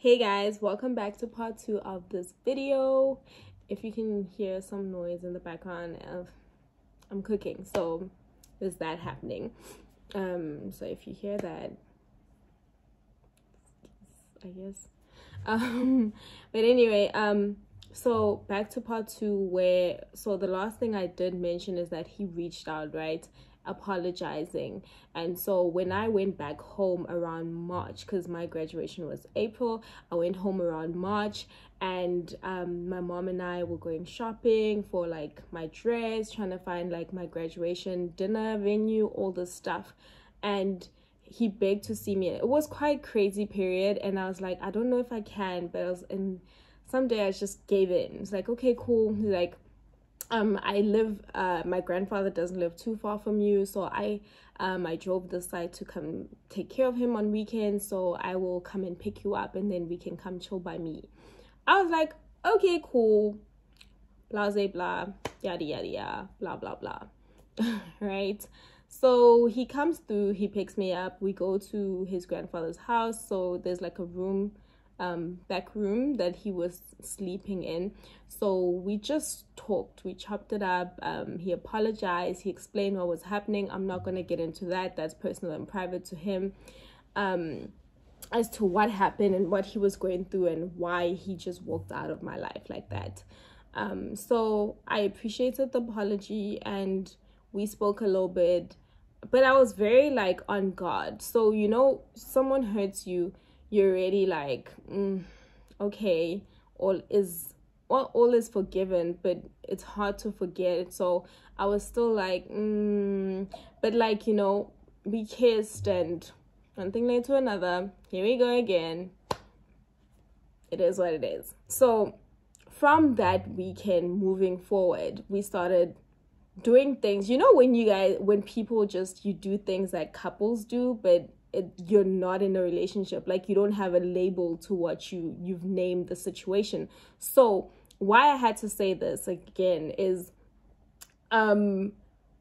Hey guys, welcome back to part 2 of this video. If you can hear some noise in the background, I'm cooking, so there's that happening. So if you hear that, I guess. But anyway, so back to part 2 where, so the last thing I did mention is that he reached out, right? Apologizing. And so when I went back home around March, because my graduation was April, I went home around March, and my mom and I were going shopping for like my dress, trying to find like my graduation dinner venue, all this stuff. And he begged to see me. It was quite crazy period, and I was like, I don't know if I can, but I was in someday I just gave in. It's like, okay, cool. He's like, I live, my grandfather doesn't live too far from you, so I drove this side to come take care of him on weekends, so I will come and pick you up, and then we can come chill by me. I was like, okay, cool, blah, blah, blah, yada, yada, yada, blah, blah, blah, right? So he comes through, he picks me up, we go to his grandfather's house, so there's like a room, back room that he was sleeping in. So we just talked, we chopped it up. He apologized, he explained what was happening. I'm not going to get into that, that's personal and private to him, as to what happened and what he was going through and why he just walked out of my life like that. So I appreciated the apology and we spoke a little bit, but I was very like on guard. So, you know, someone hurts you, you're already like, okay, all is forgiven, but it's hard to forget. So I was still like, but like, you know, we kissed and one thing led to another. Here we go again. It is what it is. So from that weekend moving forward, we started doing things, you know, when people just, you do things that couples do, but you're not in a relationship, like you don't have a label to what you've named the situation. So why I had to say this again is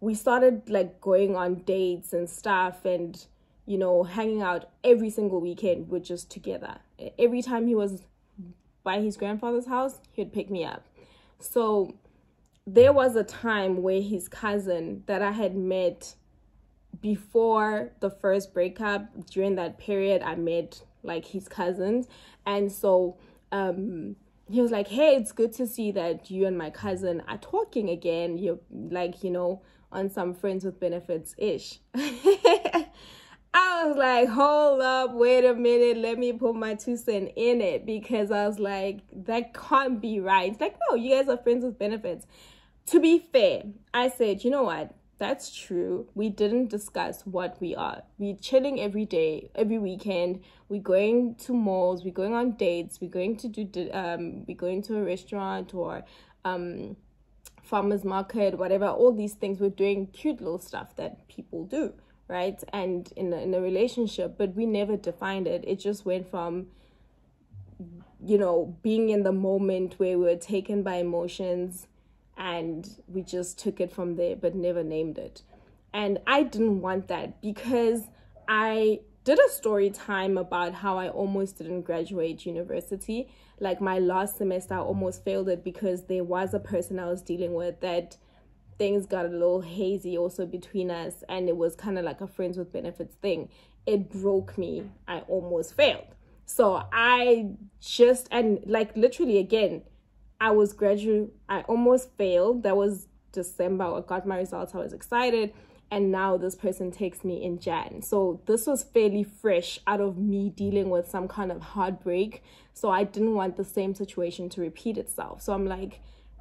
we started like going on dates and stuff, and you know, hanging out every single weekend. We're just together. Every time he was by his grandfather's house, he'd pick me up. So there was a time where his cousin that I had met before the first breakup, during that period, I met like his cousins. And so he was like, hey, it's good to see that you and my cousin are talking again. You're like, you know, on some friends with benefits ish. I was like, hold up, wait a minute, let me put my 2 cents in it, because I was like, that can't be right. It's like, no, you guys are friends with benefits. To be fair, I said, you know what? That's true. We didn't discuss what we are. We're chilling every day, every weekend. We're going to malls. We're going on dates. We're going to we're going to a restaurant or farmer's market, whatever. All these things. We're doing cute little stuff that people do, right? And in a relationship, but we never defined it. It just went from, you know, being in the moment where we were taken by emotions, and we just took it from there, but never named it. And I didn't want that, because I did a story time about how I almost didn't graduate university. Like my last semester, I almost failed it because there was a person I was dealing with that things got a little hazy also between us, and it was kind of like a friends with benefits thing. It broke me. I almost failed. So I just, and like literally again, I almost failed. That was December. I got my results. I was excited. And now this person takes me in Jan. So this was fairly fresh out of me dealing with some kind of heartbreak. So I didn't want the same situation to repeat itself. So I'm like,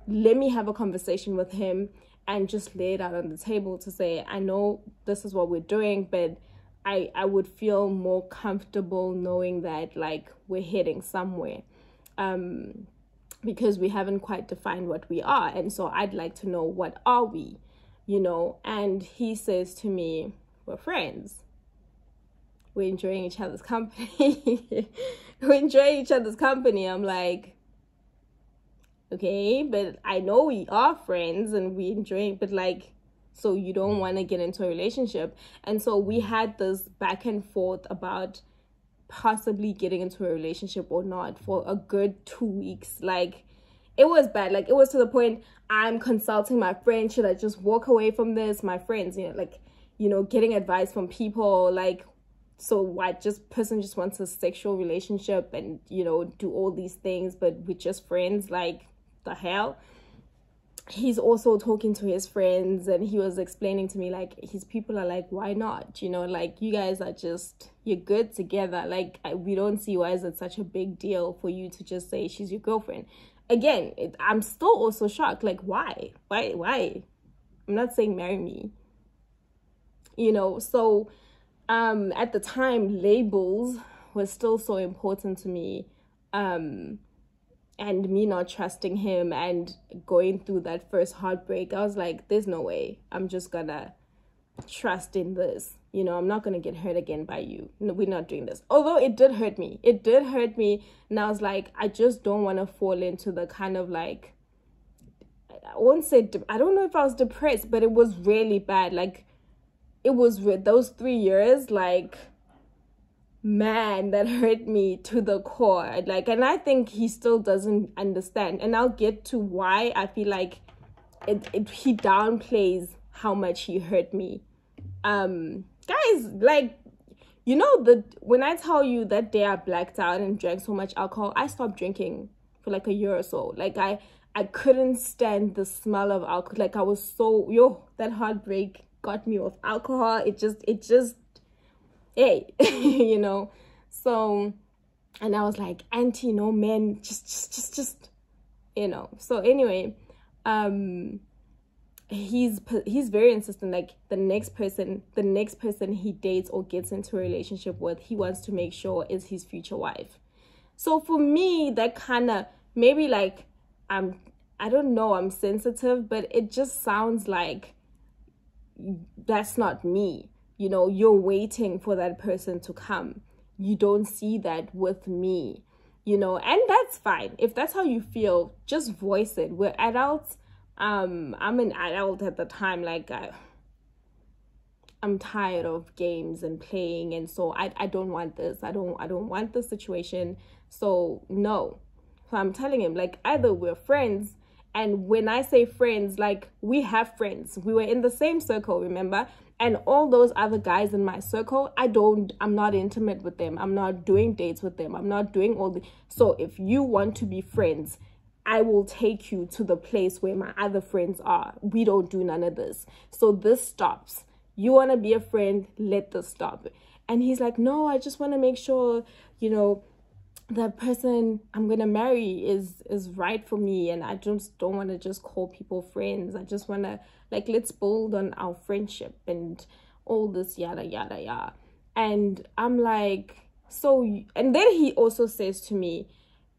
let me have a conversation with him and just lay it out on the table to say, I know this is what we're doing, but I would feel more comfortable knowing that like we're heading somewhere. Because we haven't quite defined what we are. And so I'd like to know, what are we, you know? And he says to me, we're friends. We're enjoying each other's company. We're enjoying each other's company. I'm like, okay, but I know we are friends and we enjoying, but like, so you don't want to get into a relationship. And so we had this back and forth about possibly getting into a relationship or not for a good 2 weeks. Like, it was bad. Like, it was to the point I'm consulting my friends. Should I just walk away from this? My friends, getting advice from people. Like, so what? Person just wants a sexual relationship and, do all these things, but with just friends. Like, the hell? He's also talking to his friends, and he was explaining to me, like, his people are like, why not? Like, you guys are you're good together. Like, we don't see why is it such a big deal for you to just say she's your girlfriend. Again, I'm still also shocked. Like, why? I'm not saying marry me. So at the time, labels was still so important to me. And me not trusting him and going through that first heartbreak, I was like, there's no way I'm just gonna trust in this. I'm not gonna get hurt again by you. No, we're not doing this. Although it did hurt me. And I was like, I just don't want to fall into the kind of, like, I won't say, I don't know if I was depressed, but it was really bad. Like, it was those 3 years, like, man, that hurt me to the core. Like, and I think he still doesn't understand, and I'll get to why I feel like he downplays how much he hurt me. Guys, like, when I tell you that day I blacked out and drank so much alcohol, I stopped drinking for like a year or so. Like, I couldn't stand the smell of alcohol. Like, I was so, that heartbreak got me off alcohol. It just hey, so, and I was like, auntie, no, man, just, so anyway, he's very insistent. Like, the next person he dates or gets into a relationship with, he wants to make sure is his future wife. So for me, that kind of, maybe, like, I don't know, I'm sensitive, but it just sounds like that's not me. You're waiting for that person to come. You don't see that with me, and that's fine. If that's how you feel, just voice it. We're adults. I'm an adult at the time. Like, I'm tired of games and playing, and so I don't want this. I don't want this situation. So no. So I'm telling him, like, either we're friends, and when I say friends, like, we have friends. We were in the same circle, remember? And all those other guys in my circle, I'm not intimate with them. I'm not doing dates with them. I'm not doing all the. So if you want to be friends, I will take you to the place where my other friends are. We don't do none of this. So this stops. You want to be a friend, let this stop. And he's like, no, I just want to make sure, the person I'm going to marry is right for me. And I just don't want to just call people friends. I just want to, like, let's build on our friendship and all this yada, yada, yada. And I'm like, so, and then he also says to me,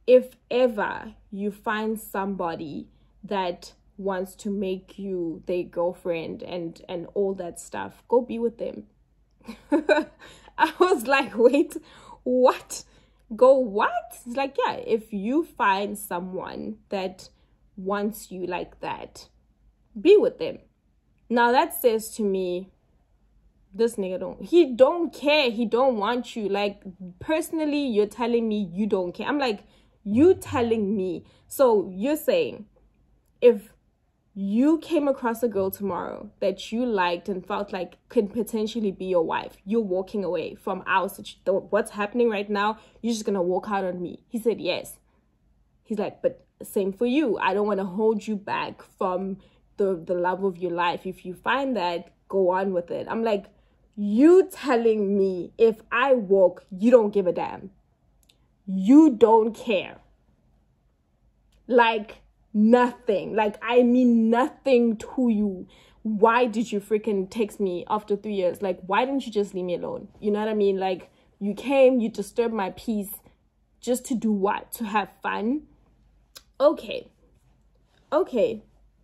if ever you find somebody that wants to make you their girlfriend and all that stuff, go be with them. I was like, wait, what? Go what? It's like, yeah, if you find someone that wants you like that, be with them. Now that says to me, this nigga he don't care. He don't want you. Like, personally, you're telling me you don't care. I'm like, you telling me. So you're saying, if you came across a girl tomorrow that you liked and felt like could potentially be your wife, you're walking away from what's happening right now, you're just gonna walk out on me. He said yes. He's like, but same for you. I don't want to hold you back from the love of your life. If you find that, go on with it. I'm like, you telling me if I walk, you don't give a damn. You don't care. Like, nothing. Like, I mean nothing to you. Why did you freaking text me after 3 years? Like, why didn't you just leave me alone? You know what I mean? Like, you came, you disturbed my peace just to do what? To have fun? Okay,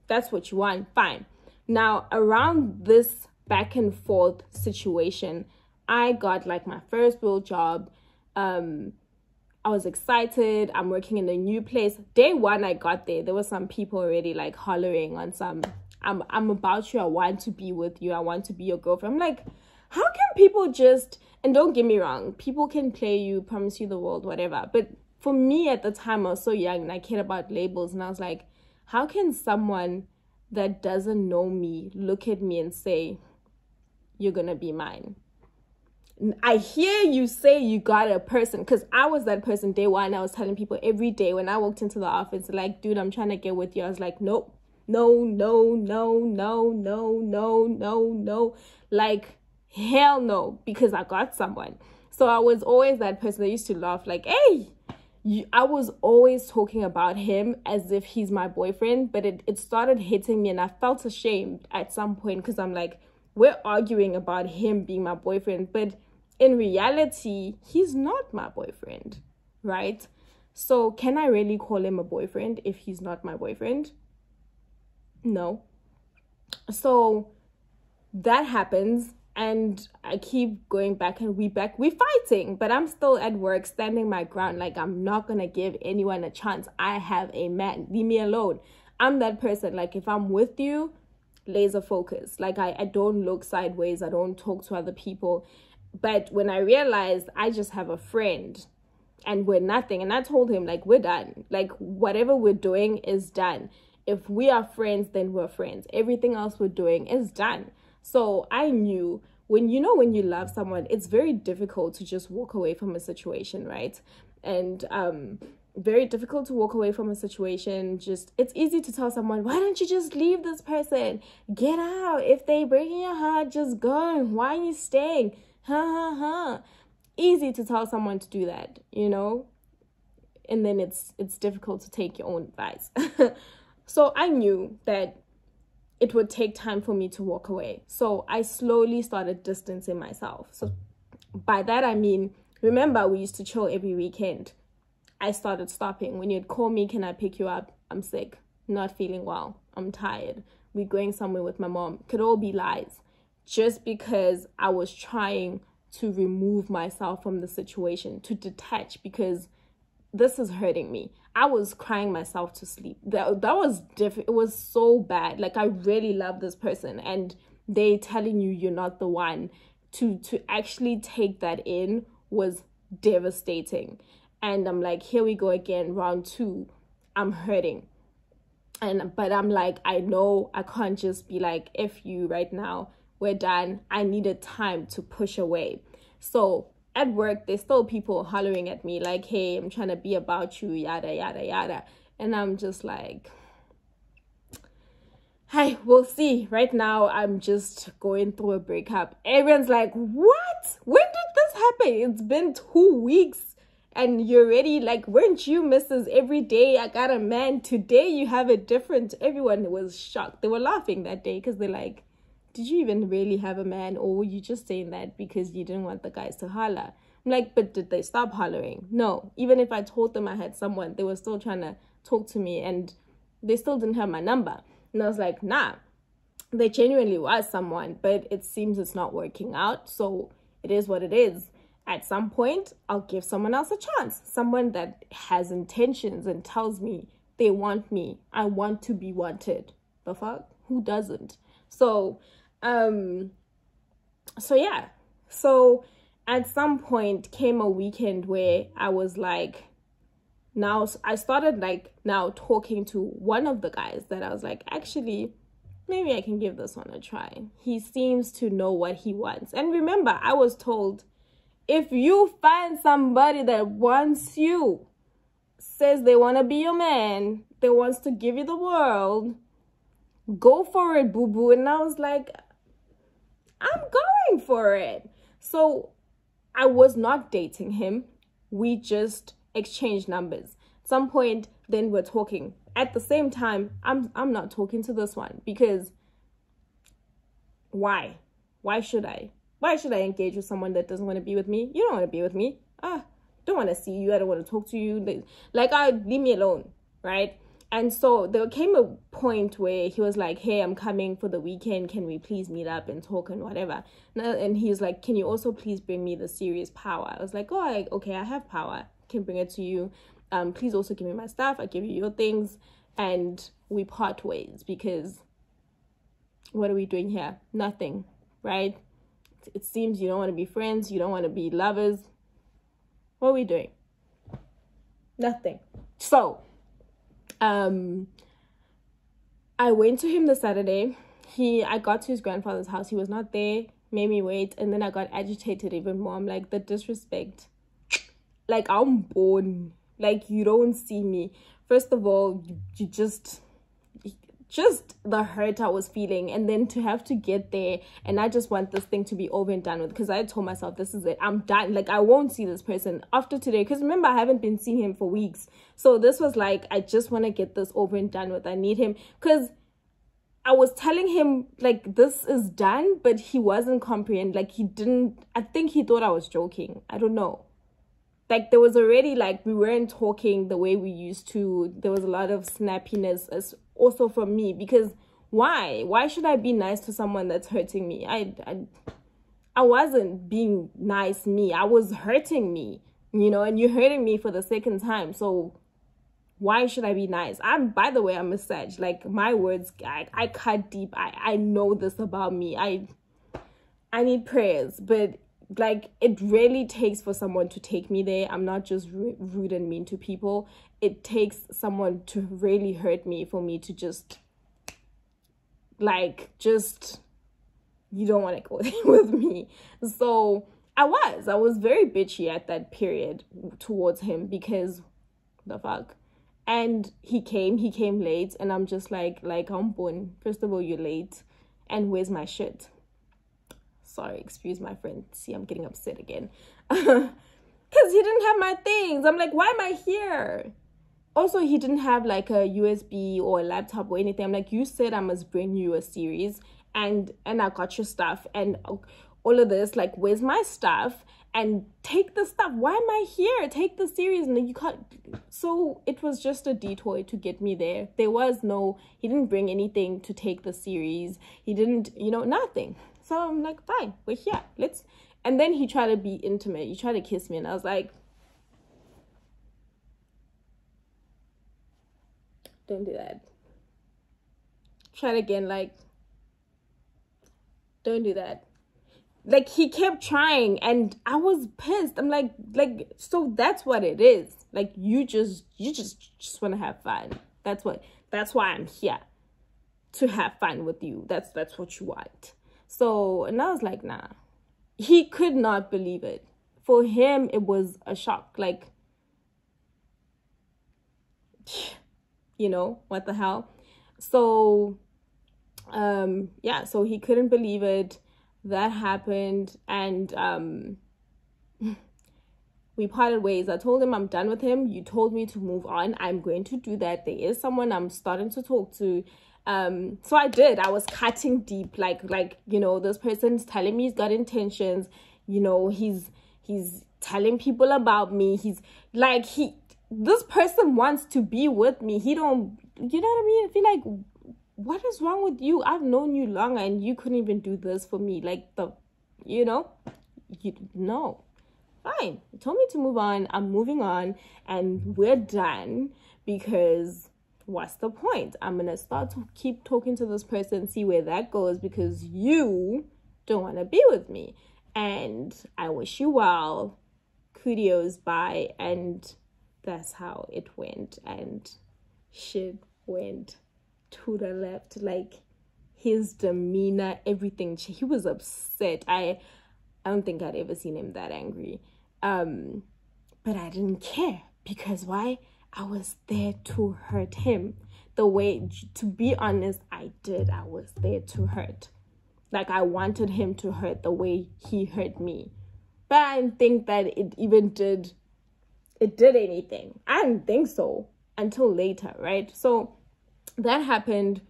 that's what you want. Fine. Now, around this back and forth situation, I got like my first real job. I was excited. I'm working in a new place. Day one, I got there. There were some people already like hollering on some, I'm about you. I want to be with you. I want to be your girlfriend. I'm like, how can people just, and don't get me wrong, people can play you, promise you the world, whatever. But for me at the time, I was so young and I cared about labels. And I was like, how can someone that doesn't know me look at me and say, you're going to be mine? I hear you say you got a person, because I was that person day one. I was telling people every day when I walked into the office, like, dude, I'm trying to get with you. I was like, nope, no, no, no, no, no, no, no, no. Like, hell no, because I got someone. So I was always that person that used to laugh like, hey, I was always talking about him as if he's my boyfriend, but it started hitting me and I felt ashamed at some point, because I'm like, we're arguing about him being my boyfriend, but in reality, he's not my boyfriend, right? So can I really call him a boyfriend if he's not my boyfriend? No. So that happens. And I keep going back and we're fighting, but I'm still at work standing my ground. Like, I'm not going to give anyone a chance. I have a man. Leave me alone. I'm that person. Like, if I'm with you, laser focus. Like, I don't look sideways. I don't talk to other people. But when I realized I just have a friend and we're nothing, and I told him, like, we're done. Like, whatever we're doing is done. If we are friends, then we're friends. Everything else we're doing is done. So I knew when you love someone, it's very difficult to just walk away from a situation, right? And very difficult to walk away from a situation. Just, it's easy to tell someone, why don't you just leave this person? Get out. If they break in your heart, just go. Why are you staying? Ha ha ha. Easy to tell someone to do that, you know? And then it's difficult to take your own advice. So I knew that it would take time for me to walk away. So I slowly started distancing myself. So by that, I mean, remember, we used to chill every weekend. I started stopping. When you'd call me, can I pick you up? I'm sick, not feeling well, I'm tired. We're going somewhere with my mom. Could all be lies. Just because I was trying to remove myself from the situation, to detach, because this is hurting me. I was crying myself to sleep. That was different. It was so bad. Like, I really love this person, and they telling you you're not the one. To actually take that in was devastating. And I'm like, here we go again, round 2. I'm hurting. But I'm like, I know I can't just be like, F you right now. We're done. I needed time to push away. So at work, there's still people hollering at me like, hey, I'm trying to be about you, yada, yada, yada. And I'm just like, hey, we'll see. Right now, I'm just going through a breakup. Everyone's like, what? When did this happen? It's been 2 weeks and you're already like, weren't you Mrs. Every day I got a man? Today you have a different. Everyone was shocked. They were laughing that day because they're like, did you even really have a man, or were you just saying that because you didn't want the guys to holler? I'm like, but did they stop hollering? No. Even if I told them I had someone, they were still trying to talk to me, and they still didn't have my number. And I was like, nah, there genuinely was someone, but it seems it's not working out. So it is what it is. At some point, I'll give someone else a chance. Someone that has intentions and tells me they want me. I want to be wanted. The fuck? Who doesn't? So yeah. So at some point came a weekend where I was like, now I started like now talking to one of the guys that I was like, actually, maybe I can give this one a try. He seems to know what he wants. And remember, I was told, if you find somebody that wants you, says they want to be your man, that wants to give you the world, go for it, boo-boo. And I was like, I'm going for it. So I was not dating him. We just exchanged numbers. At some point, then we're talking. At the same time, I'm not talking to this one, because why? Why should I? Why should I engage with someone that doesn't want to be with me? You don't want to be with me. Don't want to see you. I don't want to talk to you. Like, leave me alone, right? And so there came a point where he was like, hey, I'm coming for the weekend. Can we please meet up and talk and whatever? And he's like, can you also please bring me the serious power? I was like, oh, okay, I have power. I can bring it to you. Please also give me my stuff. I give you your things. And we part ways, because what are we doing here? Nothing, right? it seems you don't want to be friends, you don't want to be lovers. What are we doing? Nothing. So I went to him the Saturday. I got to his grandfather's house. He was not there, made me wait, and then I got agitated even more. I'm like, the disrespect. Like, I'm born. Like, you don't see me. First of all, you just the hurt I was feeling, and then to have to get there, and I just want this thing to be over and done with, because I told myself, this is it, I'm done. Like, I won't see this person after today, because remember, I haven't been seeing him for weeks. So this was like, I just want to get this over and done with. I need him, because I was telling him, like, this is done, but he wasn't comprehending. Like, I think he thought I was joking. I don't know. Like, there was already, like, we weren't talking the way we used to. There was a lot of snappiness as also from me, because why should I be nice to someone that's hurting me? I wasn't being nice me. I was hurting me, you know, and you're hurting me for the second time. So why should I be nice? By the way, I'm a Sag. Like, my words, I cut deep. I know this about me. I need prayers, but like, it really takes for someone to take me there. I'm not just rude and mean to people. It takes someone to really hurt me for me to just, you don't want to go there with me. So I was very bitchy at that period towards him, because the fuck. And he came late, and I'm just like, I'm born. First of all, you're late, and where's my shit? Sorry, excuse my friend. See, I'm getting upset again. Because he didn't have my things. I'm like, why am I here? Also, he didn't have like a USB or a laptop or anything. I'm like, you said I must bring you a series, and I got your stuff and all of this. Like, where's my stuff? And take the stuff. Why am I here? Take the series. And you can't. So it was just a detour to get me there. He didn't bring anything to take the series. He didn't, nothing. So I'm like, fine, we're here. And then he tried to be intimate. He tried to kiss me, and I was like, don't do that. Try it again, like, don't do that. Like, he kept trying, and I was pissed. I'm like, so that's what it is. Like, you just want to have fun. That's why I'm here, to have fun with you. That's what you want. So, and I was like, nah. He could not believe it. For him, it was a shock. Like, what the hell? So, yeah, so he couldn't believe it. That happened, and we parted ways. I told him I'm done with him. You told me to move on. I'm going to do that. There is someone I'm starting to talk to. So I did. I was cutting deep, like this person's telling me he's got intentions. He's telling people about me. He's like, this person wants to be with me. He don't, you know what I mean? I feel like, what is wrong with you? I've known you longer, and you couldn't even do this for me. Like, no. Fine. You told me to move on. I'm moving on, and we're done, because what's the point? I'm going to start to keep talking to this person, see where that goes, because you don't want to be with me. And I wish you well. Kudos, bye. And that's how it went. And shit went to the left. Like, his demeanor, everything. He was upset. I don't think I'd ever seen him that angry. But I didn't care, because why? I was there to hurt him. To be honest, I did. I was there to hurt. Like, I wanted him to hurt the way he hurt me. But I didn't think that it did anything. I didn't think so until later, right? So that happened.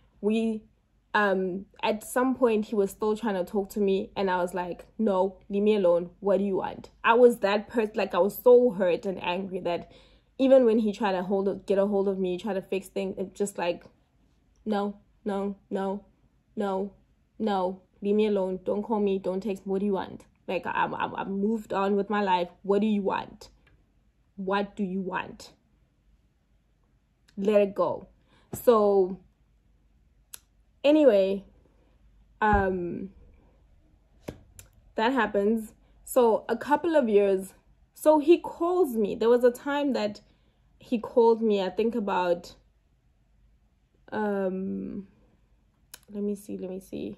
At some point, he was still trying to talk to me, and I was like, no, leave me alone. What do you want? I was that person. Like, I was so hurt and angry that even when he tried to get a hold of me, try to fix things, it's just like, no, leave me alone. Don't call me. Don't text me. What do you want? Like, I've moved on with my life. What do you want? What do you want? Let it go. So, anyway, that happens. So a couple of years, so he calls me. There was a time that he called me, I think about, let me see.